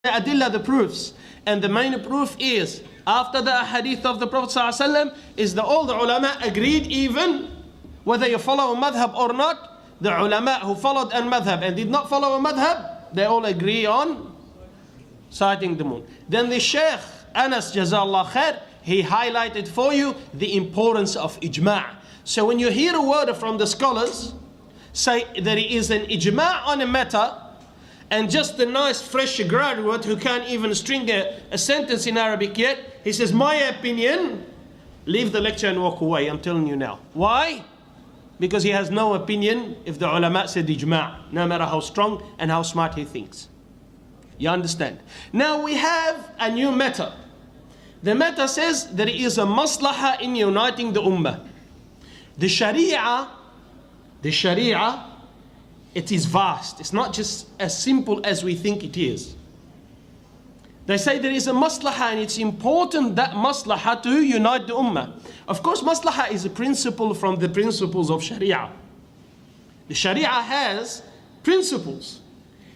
adillah, the proofs. And the main proof is, after the hadith of the Prophet ﷺ, is that all the ulama agreed, even whether you follow a madhab or not, the ulama who followed a madhab and did not follow a madhab, they all agree on sighting the moon. Then the Sheikh, Anas Jazallah Khair, he highlighted for you the importance of ijma'. So when you hear a word from the scholars, say there is an ijma' on a matter, and just a nice fresh graduate who can't even string a sentence in Arabic yet, he says, my opinion, leave the lecture and walk away, I'm telling you now. Why? Because he has no opinion if the ulama said ijma', no matter how strong and how smart he thinks. You understand? Now we have a new matter. The matter says there is a maslahah in uniting the ummah. The sharia, it is vast. It's not just as simple as we think it is. They say there is a maslahah, and it's important that maslahah to unite the ummah. Of course, maslahah is a principle from the principles of sharia. The sharia has principles,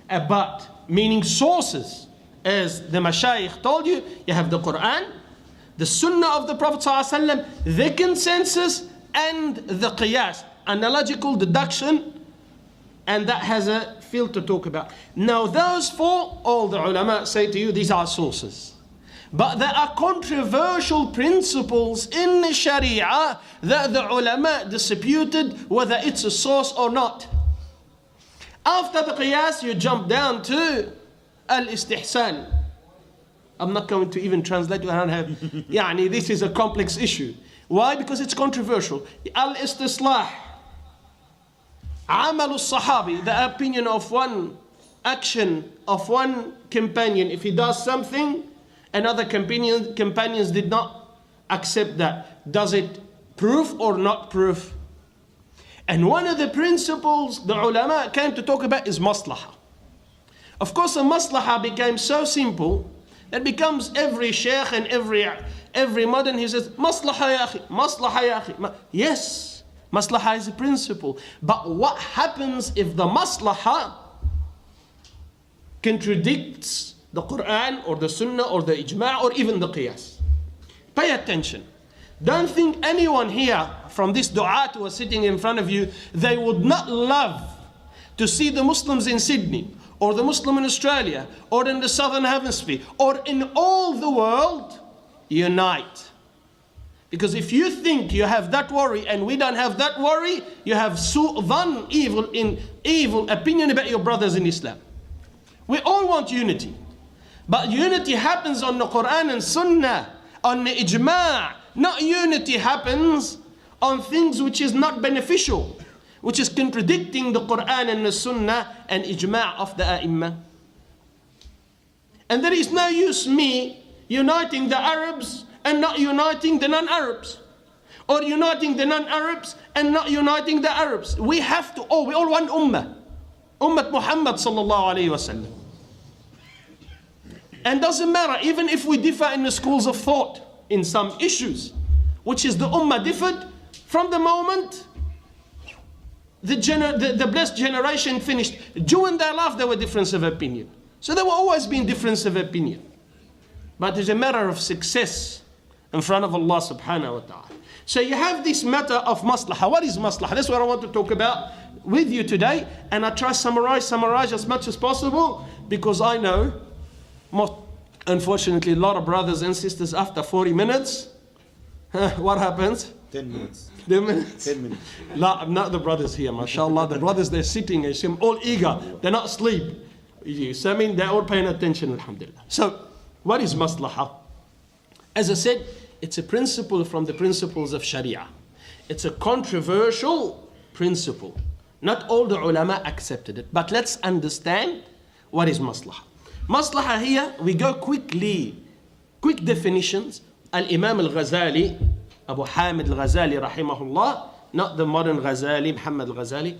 but meaning sources. As the mashayikh told you, you have the Quran, the sunnah of the Prophet ﷺ, the consensus, and the qiyas, analogical deduction, and that has a field to talk about. Now those four, all the ulama say to you, these are sources. But there are controversial principles in the sharia that the ulama disputed whether it's a source or not. After the qiyas, you jump down to al-istihsan. I'm not going to even translate. I don't have. Yani, this is a complex issue. Why? Because it's controversial. Al-istislah. Amal al-sahabi, the opinion of one action of one companion. If he does something, another companions did not accept that. Does it prove or not prove? And one of the principles the ulama came to talk about is maslahah. Of course, a maslahah became so simple that becomes every sheikh and every modern, he says, maslahah ya akhi, maslahah ya akhi. Yes, maslahah is a principle. But what happens if the maslahah contradicts the Quran or the Sunnah or the Ijma' or even the Qiyas? Pay attention. Don't think anyone here from this du'at who are sitting in front of you, they would not love to see the Muslims in Sydney or the Muslim in Australia or in the Southern Hemisphere or in all the world unite. Because if you think you have that worry and we don't have that worry, you have su'dhan, evil opinion about your brothers in Islam. We all want unity. But unity happens on the Quran and Sunnah, on the Ijma'. Not unity happens on things which is not beneficial, which is contradicting the Quran and the Sunnah and Ijma' of the A'imma. And there is no use me uniting the Arabs and not uniting the non-Arabs, or uniting the non-Arabs and not uniting the Arabs. We have to, we all want Ummah Muhammad sallallahu alayhi wa sallam. And doesn't matter, even if we differ in the schools of thought in some issues, which is the Ummah differed from the moment the blessed generation finished. During their life there were difference of opinion. So there will always be difference of opinion. But it's a matter of success in front of Allah subhanahu wa ta'ala. So you have this matter of maslahah. What is maslahah? That's what I want to talk about with you today. And I try to summarize as much as possible, because I know, unfortunately, a lot of brothers and sisters after 40 minutes, what happens? 10 minutes. 10 minutes? 10 minutes. No, not the brothers here, mashallah. The brothers, they're sitting, they seem all eager. They're not asleep. So I mean, they're all paying attention, alhamdulillah. So, what is maslahah? As I said, it's a principle from the principles of Sharia. It's a controversial principle. Not all the ulama accepted it. But let's understand what is maslahah. Maslahah here, we go quickly. Quick definitions. Al-Imam al-Ghazali, Abu Hamid al-Ghazali rahimahullah, not the modern Ghazali, Muhammad al-Ghazali,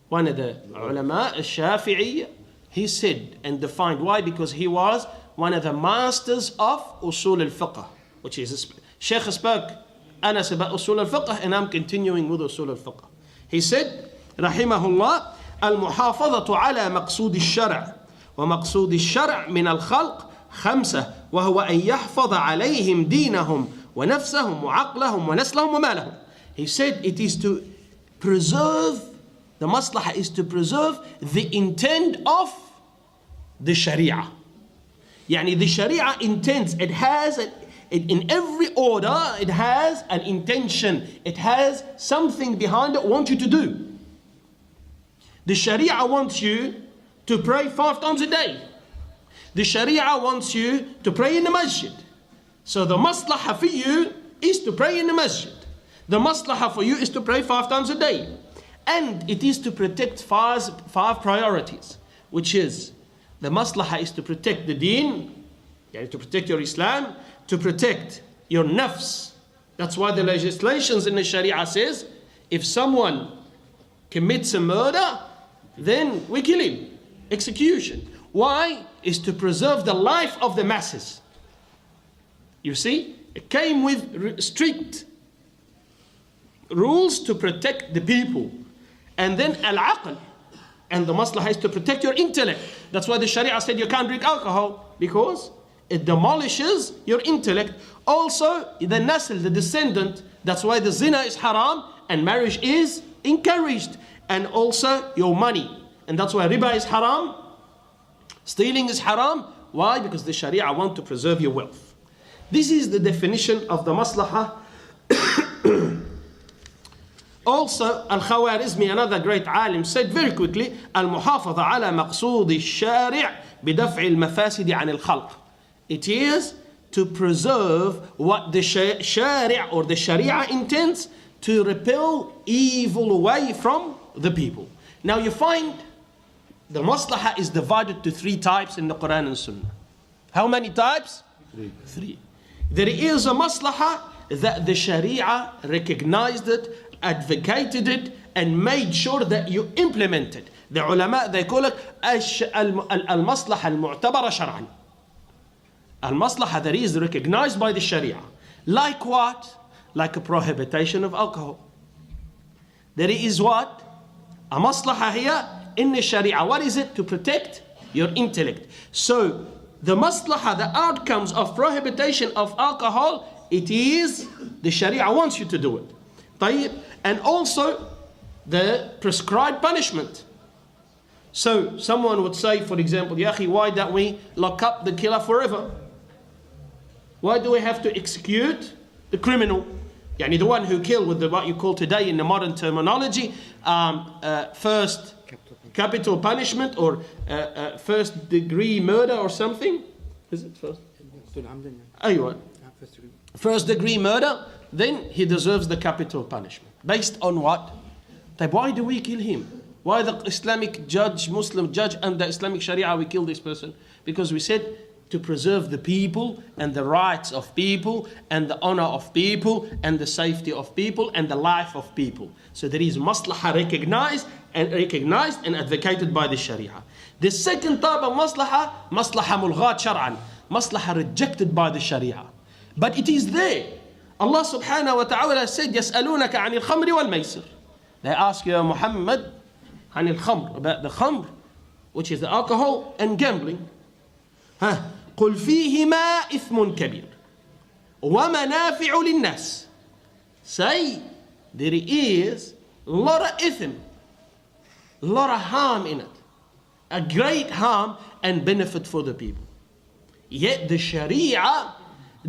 one of the ulama, al-Shafi'i, he said and defined. Why? Because he was one of the masters of usul al-fiqh, which is, Sheikh spoke Anas about usul al-fiqh, and I'm continuing with usul al-fiqh. He said, rahimahullah, al-muhafadhatu ala maqsood al-shar' ومقصود الشرع من الخلق خمسة وهو أن يحفظ عليهم دينهم ونفسهم وعقلهم ونسلهم ومالهم. He said it is to preserve, the maslahah is to preserve the intent of the sharia. Yani the sharia intends, it has, in every order, it has an intention. It has something behind it, want you to do. The sharia wants you to pray 5 times a day. The sharia wants you to pray in the masjid. So the maslahah for you is to pray in the masjid. The maslahah for you is to pray 5 times a day. And it is to protect five priorities, which is, the maslahah is to protect the deen, to protect your Islam, to protect your nafs. That's why the legislations in the sharia says, if someone commits a murder, then we kill him. Execution. Why? Is to preserve the life of the masses. You see, it came with strict rules to protect the people. And then al-aql, and the maslahah is to protect your intellect. That's why the sharia said you can't drink alcohol, because it demolishes your intellect. Also, the nasl, the descendant, that's why the zina is haram and marriage is encouraged. And also your money. And that's why riba is haram, stealing is haram. Why? Because the sharia want to preserve your wealth. This is the definition of the maslahah. Also, Al-Khawarizmi, another great alim, said very quickly, Al-Muhafadha ala maqsood al-shari' bidaf'i al-mafasid an al-khalq. It is to preserve what the shari' or the sharia intends, to repel evil away from the people. Now you find the maslahah is divided to 3 types in the Quran and Sunnah. How many types? 3. There is a maslahah that the sharia recognized it, advocated it, and made sure that you implement it. The ulama, they call it al-maslahah al-mu'tabara shar'an. Al-maslahah that is recognized by the sharia. Like what? Like a prohibition of alcohol. There is what? A maslahah here in the sharia. What is it? To protect your intellect. So the maslahah, the outcomes of prohibition of alcohol, it is the sharia wants you to do it. طيب. And also the prescribed punishment. So someone would say, for example, Ya akhi, why don't we lock up the killer forever? Why do we have to execute the criminal? Yani the one who killed with what you call today in the modern terminology, first capital punishment or first degree murder or something. Is it first? Aywa. First degree murder, then he deserves the capital punishment. Based on what? Why do we kill him? Why the Islamic judge, Muslim judge and the Islamic Sharia we kill this person? Because we said to preserve the people and the rights of people and the honor of people and the safety of people and the life of people. So there is maslahah recognized and advocated by the Sharia. The second type of maslahah mulghat shar'an, maslahah rejected by the Sharia. But it is there. Allah subhanahu wa ta'ala said, يَسْأَلُونَكَ عَنِ الْخَمْرِ وَالْمَيْسِرِ. They ask you, Muhammad, عن الخمر, about the khamr, which is the alcohol and gambling. قُلْ فِيهِمَا إِثْمٌ كَبِيرٌ وَمَنَافِعُ لِلنَّاسِ. Say, there is a lot of ithm, a lot of harm in it. A great harm and benefit for the people. Yet the Sharia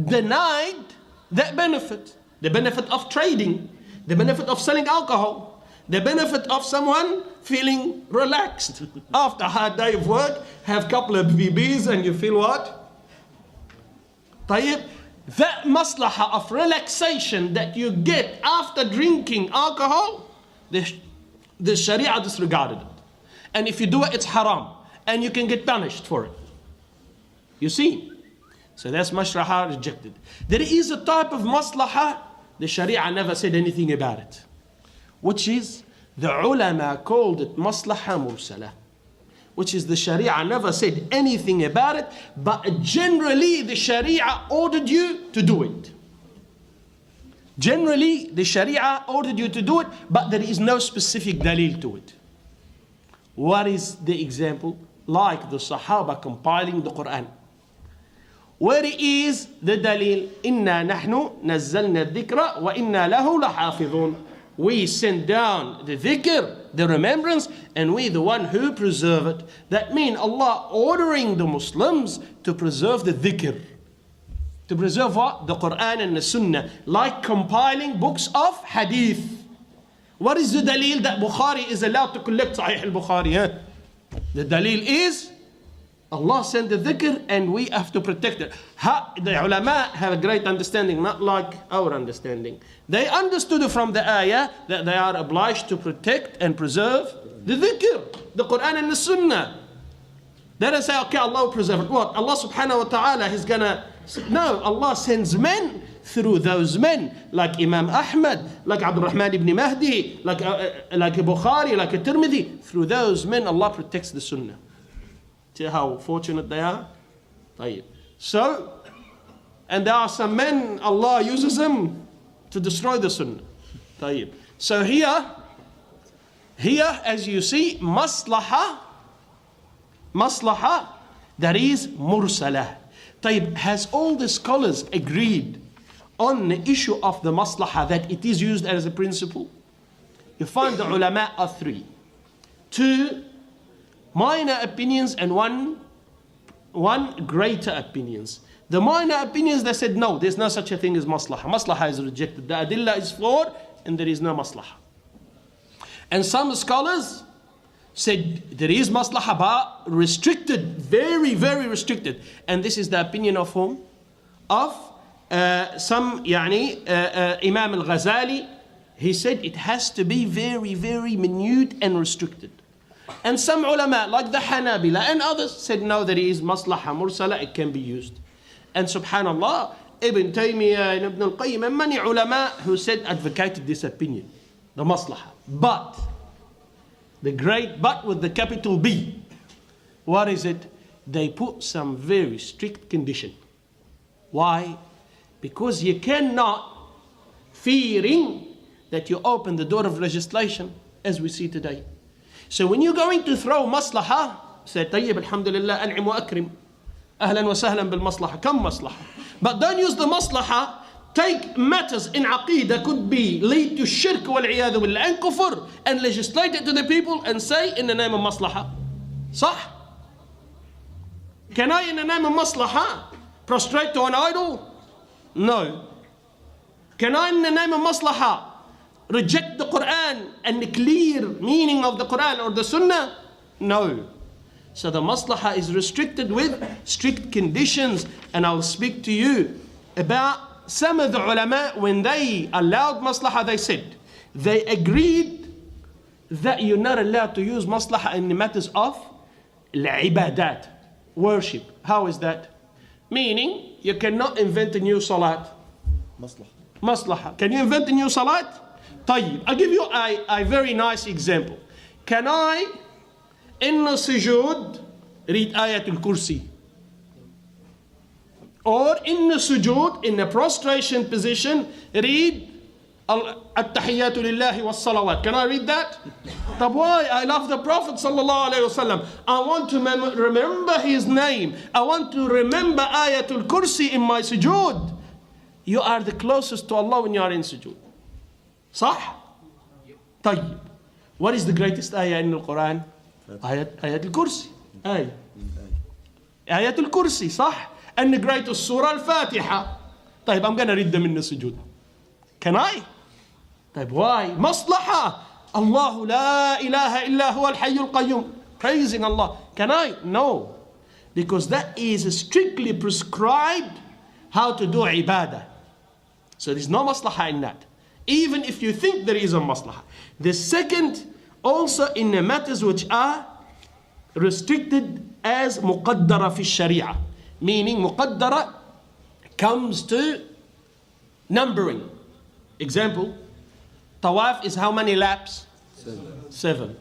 denied that benefit. The benefit of trading, the benefit of selling alcohol, the benefit of someone feeling relaxed after a hard day of work, have a couple of BBs and you feel what? طيب, that maslahah of relaxation that you get after drinking alcohol, the Sharia disregarded it. And if you do it, it's haram. And you can get punished for it. You see? So that's maslahah rejected. There is a type of maslahah, the Sharia never said anything about it. Which is, the ulama called it maslahah mursala. Which is the Sharia never said anything about it, but generally the Sharia ordered you to do it. Generally the Sharia ordered you to do it, but there is no specific dalil to it. What is the example? like the Sahaba compiling the Quran. Where is the dalil? إِنَّا نَحْنُ نَزَّلْنَا الذِّكْرَ وَإِنَّا لَهُ لَحَافِظُونَ. We send down the dhikr, the remembrance, and we the one who preserve it. That means Allah ordering the Muslims to preserve the dhikr. To preserve what? The Quran and the Sunnah. Like compiling books of hadith. What is the dalil that Bukhari is allowed to collect Sahih al-Bukhari? Huh? The dalil is Allah sent the dhikr and we have to protect it. The ulama have a great understanding, not like our understanding. They understood from the ayah that they are obliged to protect and preserve the dhikr, the Quran and the Sunnah. They don't say, okay, Allah will preserve it. What? Allah subhanahu wa ta'ala is gonna... No, Allah sends men through those men, like Imam Ahmad, like Abdul Rahman ibn Mahdi, like Bukhari, like Tirmidhi. Through those men, Allah protects the Sunnah. See how fortunate they are? So, and there are some men, Allah uses them to destroy the Sunnah. So here, as you see, Maslahah, that is Mursalah. Has all the scholars agreed on the issue of the Maslahah, that it is used as a principle? You find the ulama are three. Two minor opinions and one greater opinions. The minor opinions, they said no, there's no such a thing as Maslahah. Maslahah is rejected. The adillah is flawed and there is no Maslahah. And some scholars said there is Maslahah but restricted, very, very restricted. And this is the opinion of whom? Of Imam Al-Ghazali. He said it has to be very, very minute and restricted. And some ulama, like the Hanabila and others, said no, there is Maslahah Mursala, it can be used. And subhanallah, Ibn Taymiyyah and Ibn Al-Qayyim and many ulama who said, advocated this opinion, the Maslahah. But, the great but with the capital B, what is it? They put some very strict condition. Why? Because you cannot, fearing that you open the door of legislation, as we see today. So when you're going to throw Maslahah, say, طيب, alhamdulillah, an'im wa akrim. Ahlan wa sahlan bil Maslahah. Come Maslahah. But don't use the Maslahah. Take matters in Aqidah could be lead to shirk wal iyadhu billah and kufr, and legislate it to the people and say in the name of Maslahah. Sah? Can I in the name of Maslahah prostrate to an idol? No. Can I in the name of Maslahah reject the Quran and the clear meaning of the Quran or the Sunnah? No. So the Maslahah is restricted with strict conditions. And I'll speak to you about some of the ulama, when they allowed Maslahah, they said, they agreed that you're not allowed to use Maslahah in the matters of ibadat, worship. How is that? Meaning, you cannot invent a new salat. Maslahah. Can you invent a new salat? طيب, I'll give you a very nice example. Can I, in the sujood, read Ayatul Kursi? Or in the sujood, in the prostration position, read At-Tahiyyatu Lillahi was-Salawat. Can I read that? But why? I love the Prophet sallallahu alaihi wasallam. I want to remember his name. I want to remember Ayatul Kursi in my sujood. You are the closest to Allah when you are in sujood. صح؟ طيب. What is the greatest ayah in the Quran? Ayatul Kursi. Ayatul Kursi, صح? And the greatest surah Al-Fatiha. طيب, I'm going to read them in the sujood. Can I? طيب, why? Maslahah. Allahu la ilaha illa huwa al-hayyul qayyum. Praising Allah. Can I? No. Because that is strictly prescribed how to do ibadah. So there's no maslahah in that. Even if you think there is a maslahah. The second, also in the matters which are restricted as muqaddara fi sharia. Meaning muqaddara comes to numbering. Example, tawaf is how many laps? 7.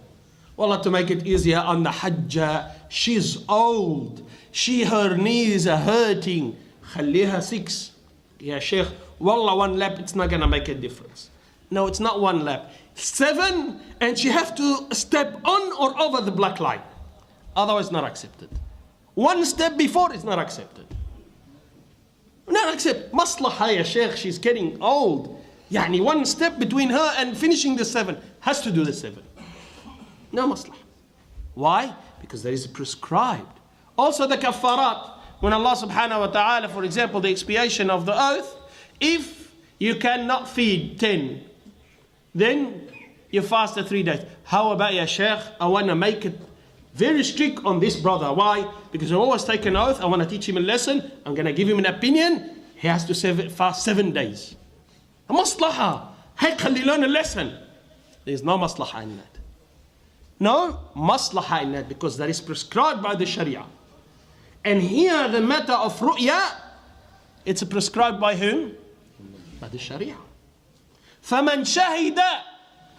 Wallah, to make it easier on the hajjah, she's old. Her knees are hurting. خليها 6. Yeah, Sheikh, wallah, 1 lap, it's not going to make a difference. No, it's not 1 lap. 7, and she have to step on or over the black line. Otherwise not accepted. One step before is not accepted. Not accept. Maslahah ya Sheikh, she's getting old. Yani one step between her and finishing the 7 has to do the 7. No maslahah. Why? Because there is prescribed. Also the kafarat. When Allah subhanahu wa ta'ala, for example, the expiation of the oath, if you cannot feed 10, then you fast the 3 days. How about ya Sheikh? I want to make it very strict on this brother. Why? Because I always take an oath. I want to teach him a lesson. I'm going to give him an opinion. He has to fast 7 days. A maslahah. Hey, khali learn a lesson. There's no maslahah in that. No maslahah in that, because that is prescribed by the Sharia. And here the matter of ru'ya, it's prescribed by whom? By the Sharia. فَمَنْ شَهِدَ,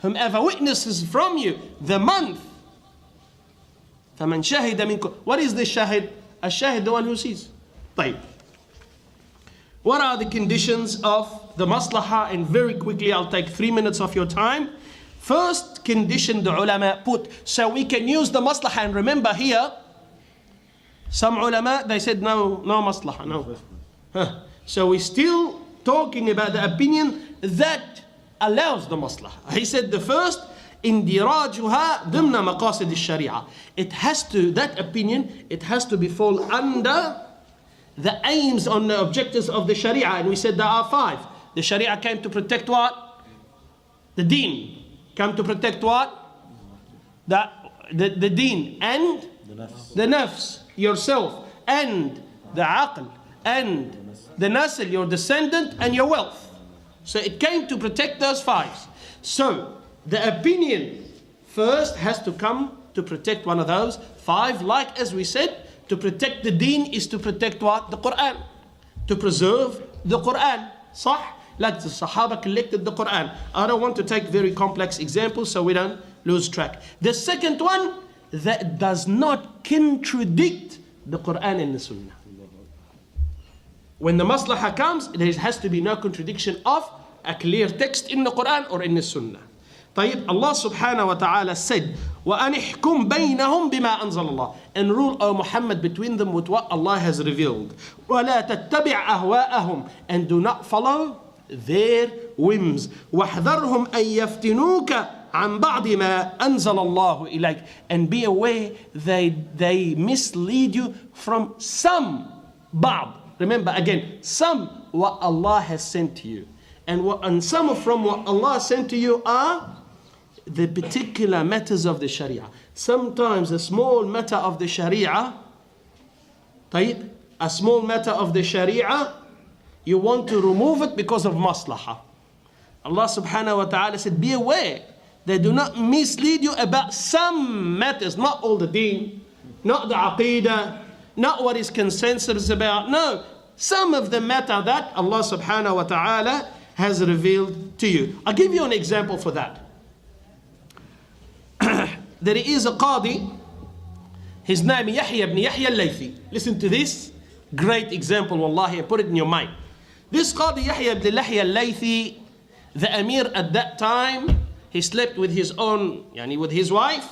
whomever witnesses from you the month. فَمَنْ شَهِدَ مِنْكُمْ. What is the shahid? A shahid, the one who sees. طيب. What are the conditions of the maslahah? And very quickly, I'll take 3 minutes of your time. First condition the ulama put, so we can use the maslahah. And remember here, some ulama, they said no maslahah, no. So we're still talking about the opinion that allows the maslahah. He said the first, indirajuha dimna maqasid al-sharia. It has to, that opinion, it has to be fall under the aims on the objectives of the sharia. And we said there are 5. The sharia came to protect what? The deen. Come to protect what? The deen and the nafs, yourself, and the aql, and the nasl, your descendant, and your wealth. So it came to protect those 5. So the opinion first has to come to protect one of those 5. Like as we said, to protect the deen is to protect what? The Quran. To preserve the Quran. Sah? Like the Sahaba collected the Quran. I don't want to take very complex examples so we don't lose track. The second one, that does not contradict the Quran and the Sunnah. When the maslahah comes, there has to be no contradiction of a clear text in the Quran or in the Sunnah. طيب, Allah subhanahu wa ta'ala said, وَأَنِ احْكُمْ بَيْنَهُمْ بِمَا أَنزَلَ اللَّهِ. And rule, O Muhammad, between them with what Allah has revealed. وَلَا تَتَّبِعْ أَهْوَاءَهُم. And do not follow their whims. وَاحْذَرْهُمْ أَن يَفْتِنُوكَ عَنْ بَعْضِ مَا أَنزَلَ اللَّهُ إِلَيْكَ. And be aware they mislead you from some, ba'd. Remember again, some what Allah has sent to you. And some from what Allah sent to you are the particular matters of the Sharia. Sometimes a small matter of the Sharia, طيب, a small matter of the Sharia, you want to remove it because of maslahah. Allah subhanahu wa ta'ala said, be aware, they do not mislead you about some matters, not all the deen, not the aqidah, not what is consensus about. No, some of the matter that Allah subhanahu wa ta'ala has revealed to you. I'll give you an example for that. There is a qadi, his name Yahya ibn Yahya al-Laythi. Listen to this great example, wallahi, put it in your mind. This qadi Yahya ibn Yahya al-Laythi, the emir at that time, he slept with his own, with his wife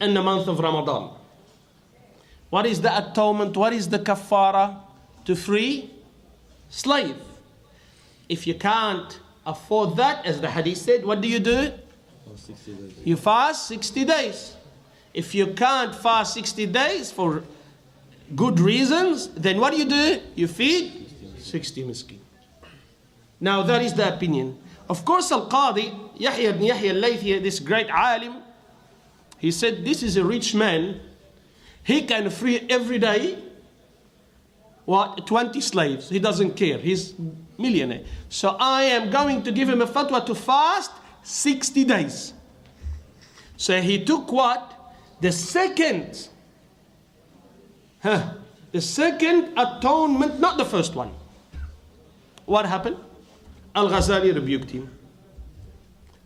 in the month of Ramadan. What is the atonement? What is the kafara? To free slave. If you can't afford that, as the hadith said, what do? You fast 60 days. If you can't fast 60 days for good reasons, then what do? You feed 60 miskin. Now that is the opinion. Of course, Al-Qadi, Yahya ibn Yahya al-Laythi, this great alim, he said, this is a rich man. He can free every day, 20 slaves. He doesn't care. He's millionaire. So I am going to give him a fatwa to fast 60 days. So he took what? The second atonement, not the first one. What happened? Al-Ghazali rebuked him.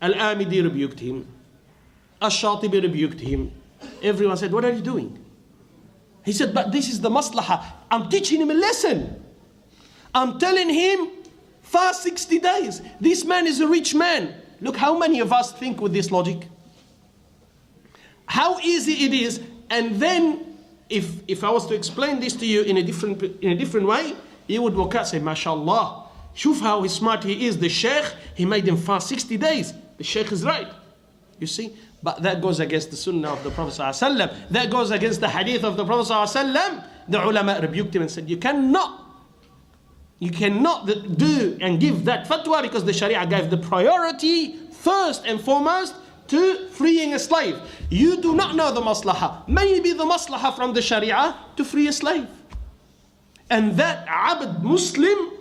Al-Amidi rebuked him. Al-Shatibi rebuked him. Everyone said, what are you doing? He said, but this is the maslahah. I'm teaching him a lesson. I'm telling him, fast 60 days. This man is a rich man. Look how many of us think with this logic. How easy it is. And then if I was to explain this to you in a different way, you would walk out and say, MashaAllah, shuf how smart he is. The Sheikh, he made him fast 60 days. The Sheikh is right. You see? But that goes against the sunnah of the Prophet ﷺ. That goes against the hadith of the Prophet ﷺ. The ulama rebuked him and said, you cannot do and give that fatwa, because the Sharia gave the priority first and foremost to freeing a slave. You do not know the maslahah. Maybe the maslahah from the Sharia to free a slave. And that abd Muslim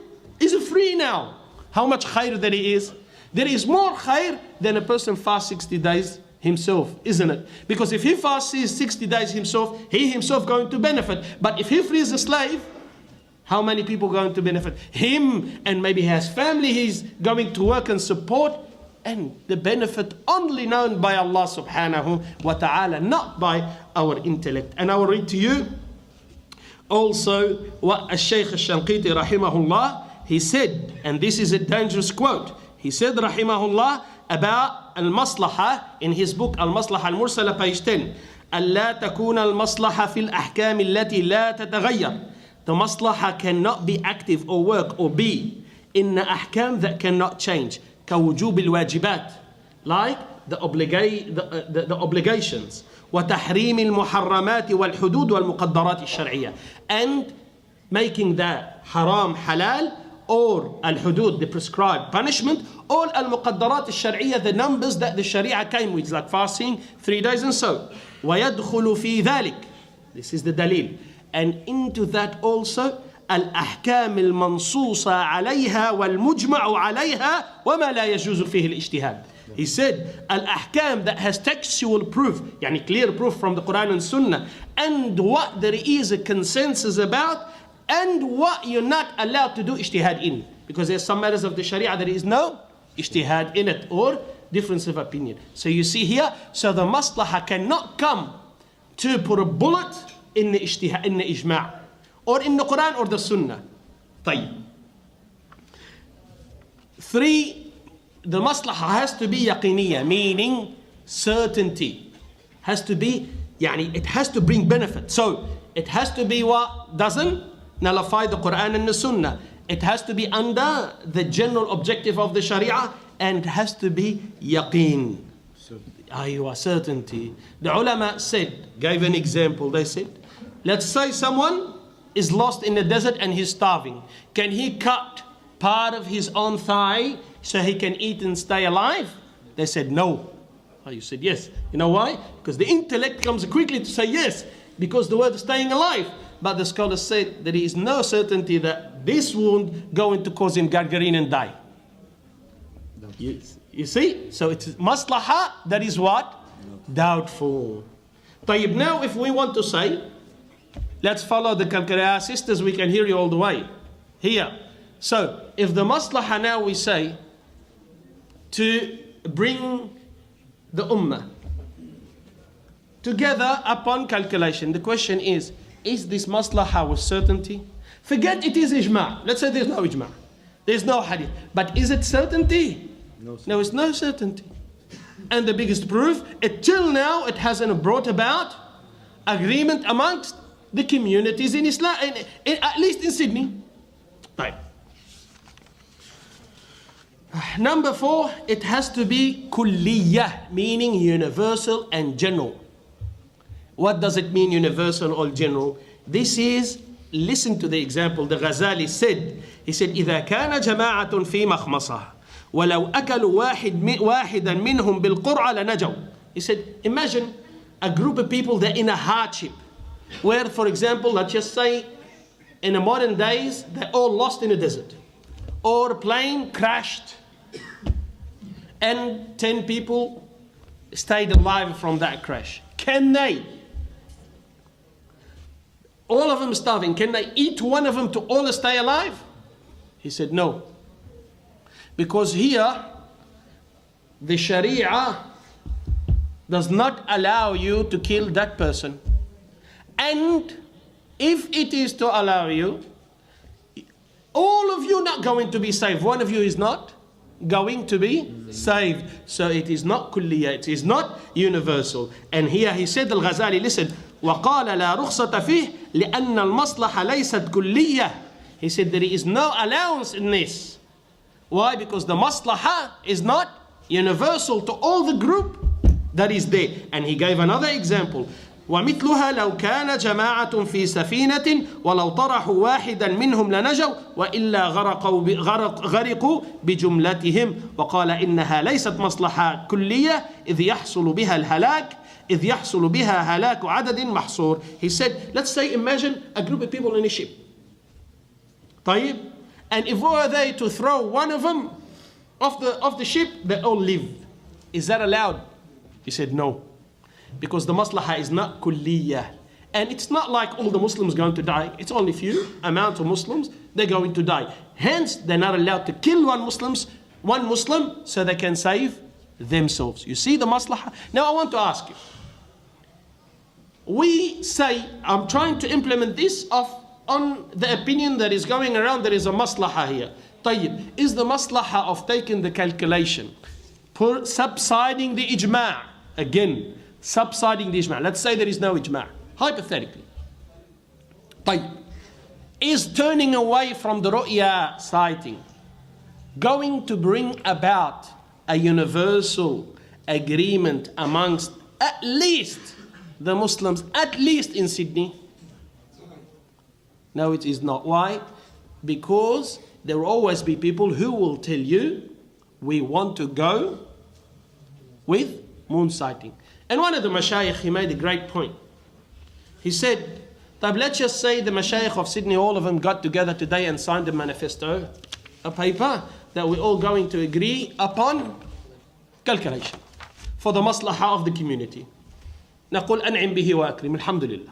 is free now. How much khair there is? There is more khair than a person fasts 60 days himself, isn't it? Because if he fasts 60 days himself, he himself going to benefit. But if he frees a slave, how many people going to benefit? Him, and maybe he has family he's going to work and support. And the benefit only known by Allah subhanahu wa ta'ala, not by our intellect. And I will read to you also what Sheikh al-Shanqiti rahimahullah, he said, and this is a dangerous quote. He said rahimahullah about al-Maslahah in his book Al-Maslahah al-Mursala, page 10. ألا تكون المصلحة في الأحكام التي لا تتغير. The Maslahah cannot be active or work or be in the ahkam that cannot change. كوجوب الواجبات, like the obligations. وتحريم المحرمات والحدود والمقدرات الشرعية, and making that haram halal, or al-hudud, the prescribed punishment, or al-muqaddarat al-shar'iyya, the numbers that the Sharia came with, like fasting 3 days and so. وَيَدْخُلُ فِي ذَلِكَ, this is the dalil. And into that also الأحكام المنصوصة عليها والمجمع عليها وما لا يجوز فيه الاجتهاد. He said al-ahkam that has textual proof, يعني clear proof from the Quran and Sunnah, and what there is a consensus about, and what you're not allowed to do ijtihad in. Because there's some matters of the Sharia there is no ijtihad in it, or difference of opinion. So you see here, so the maslahah cannot come to put a bullet in the ijtihad, in the ijma', or in the Quran or the Sunnah. طيب. 3, the maslahah has to be yaqiniyya, meaning certainty. Has to be, يعني it has to bring benefit. So it has to be what doesn't nullify the Quran and the Sunnah. It has to be under the general objective of the Sharia, and it has to be yaqeen. Aywa, certainty. The ulama said, gave an example. They said, let's say someone is lost in the desert and he's starving. Can he cut part of his own thigh so he can eat and stay alive? They said no. Oh, you said yes. You know why? Because the intellect comes quickly to say yes, because the word is staying alive. But the scholars said there is no certainty that this wound going to cause him gargarine and die. You see? So it's maslahah, that is what? Doubtful. طيب, now if we want to say, let's follow the calculator. Sisters, we can hear you all the way. Here. So, if the maslahah now we say, to bring the ummah together upon calculation, the question is this maslahah with certainty? Forget it is ijma'. Let's say there's no ijma'. There's no hadith. But is it certainty? No, it's no certainty. And the biggest proof, till now it hasn't brought about agreement amongst the communities in Islam, at least in Sydney. Right. Number 4, it has to be kulliyah, meaning universal and general. What does it mean, universal or general? This is, listen to the example the Ghazali said. He said, إذا كان جماعة في مخمصة ولو أكلوا واحدا منهم بالقرعة لنجوا. He said, imagine a group of people that are in a hardship, where, for example, let's just say, in the modern days, they're all lost in the desert, or a plane crashed, and 10 people stayed alive from that crash. Can they? All of them starving. Can they eat one of them to all stay alive? He said no. Because here, the Sharia does not allow you to kill that person. And if it is to allow you, all of you not going to be saved. One of you is not going to be saved. So it is not kulliyah, it is not universal. And here he said, Al-Ghazali, listen, وقال لا رخصة فيه لأن المصلحة ليست كلية. He said there is no allowance in this. Why? Because the maslahah is not universal to all the group that is there. And he gave another example. ومثلها لو كان جماعة في سفينة ولو طرحوا واحدا منهم لنجوا وإلا غرقوا بجملتهم. وقال إنها ليست مصلحة كلية إذ يحصل بها هلاك عدد محصور. He said, let's say, imagine a group of people in a ship. طيب, and if we were there to throw one of them off the ship, they all live. Is that allowed? He said no. Because the maslahah is not kulliyah. And it's not like all the Muslims going to die. It's only few amount of Muslims, they're going to die. Hence, they're not allowed to kill one Muslim so they can save themselves. You see the maslahah? Now I want to ask you. We say, I'm trying to implement this on the opinion that is going around, there is a maslahah here. طيب, is the maslahah of taking the calculation, subsiding the ijma', again, subsiding the ijma'. Let's say there is no ijma', hypothetically. طيب, is turning away from the ru'ya sighting going to bring about a universal agreement amongst at least the Muslims, at least in Sydney? No, it is not. Why? Because there will always be people who will tell you, we want to go with moon sighting. And one of the mashayikh, he made a great point. He said, let's just say the mashayikh of Sydney, all of them got together today and signed a manifesto, a paper that we're all going to agree upon calculation for the maslahah of the community. نقول أنعم به وأكرم الحمد لله.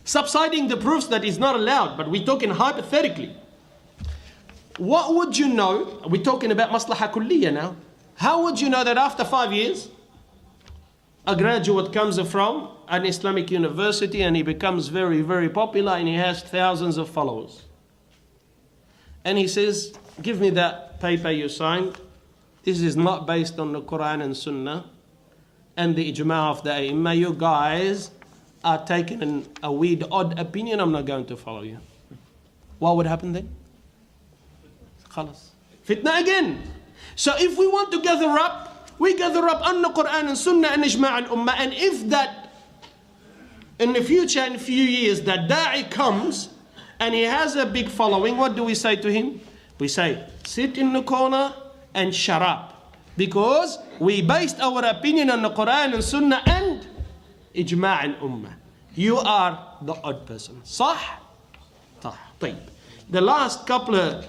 Subsiding the proofs that is not allowed, but we're talking hypothetically. What would you know? We're talking about maslahah kulliyah now. How would you know that after 5 years, a graduate comes from an Islamic university and he becomes very, very popular and he has thousands of followers? And he says, give me that paper you signed. This is not based on the Quran and Sunnah and the ijma' of the A'immah. You guys are taking a weird, odd opinion. I'm not going to follow you. What would happen then? Khalas. Fitna again. So if we want to gather up, we gather up on the Quran and Sunnah and ijma' al-ummah. And if that, in the future, in a few years, that da'i comes and he has a big following, what do we say to him? We say, sit in the corner and shut up. Because we based our opinion on the Quran and Sunnah and ijma' al-ummah. You are the odd person. صح? طيب. The last couple of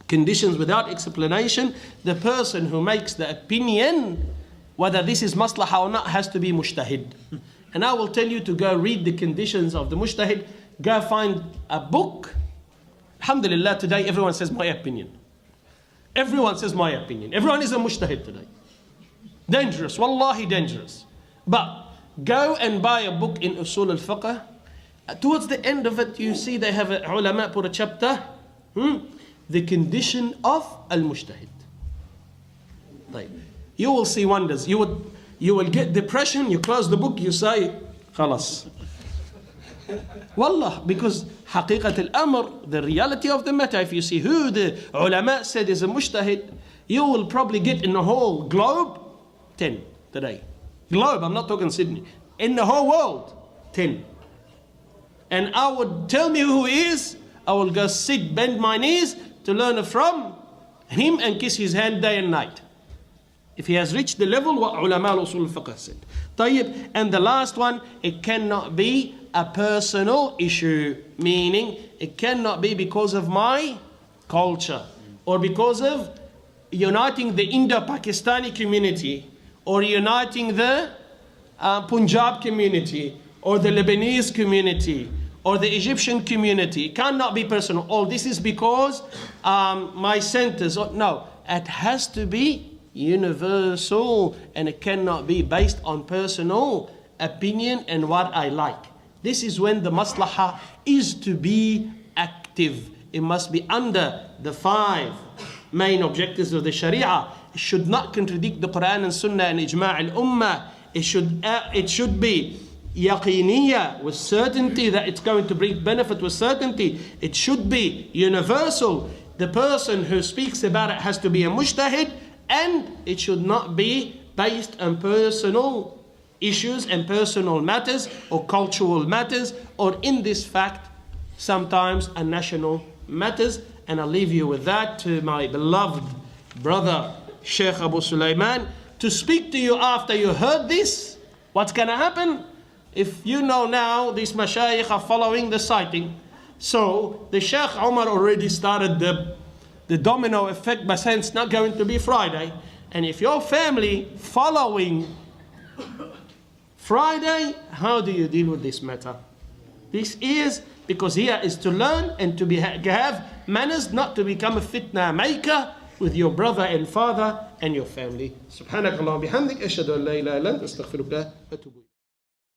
conditions without explanation, the person who makes the opinion, whether this is maslahah or not, has to be mujtahid. And I will tell you to go read the conditions of the mujtahid. Go find a book. Alhamdulillah, today everyone says my opinion. Everyone says my opinion. Everyone is a mujtahid today. Dangerous, wallahi dangerous. But go and buy a book in Usul al-Fiqh. Towards the end of it, you see they have a ulama put a chapter. The condition of al-mujtahid. You will see wonders. You will get depression. You close the book. You say, khalas. Wallah, because haqiqat al-amr, the reality of the matter, if you see who the ulama said is a mujtahid, you will probably get in the whole globe 10 today. Globe, I'm not talking Sydney. In the whole world, 10. And I would tell me who he is. I will go sit, bend my knees to learn from him and kiss his hand day and night. If he has reached the level what ulama al-usul al-fiqh said. طيب, and the last one, it cannot be a personal issue, meaning it cannot be because of my culture or because of uniting the Indo-Pakistani community or uniting the Punjab community or the Lebanese community or the Egyptian community. It cannot be personal. All this is because my centers. No, it has to be universal and it cannot be based on personal opinion and what I like. This is when the maslahah is to be active. It must be under the 5 main objectives of the Sharia. It should not contradict the Quran and Sunnah and ijma' al-ummah. It should be yaqeeniyah, with certainty that it's going to bring benefit with certainty. It should be universal. The person who speaks about it has to be a mujtahid, and it should not be based on personal issues and personal matters or cultural matters, or in this fact sometimes a national matters. And I'll leave you with that, to my beloved brother Sheikh Abu Sulaiman, to speak to you after you heard this. What's going to happen? If you know now, these mashayikh are following the citing. So the Sheikh Umar already started the domino effect by saying it's not going to be Friday. And if your family following Friday, how do you deal with this matter? This is because here is to learn and to have manners, not to become a fitna maker with your brother and father and your family. Subhanakallah bihamdik, ashhadu an la ilaha illa anta, astaghfiruka wa atubu ilayk.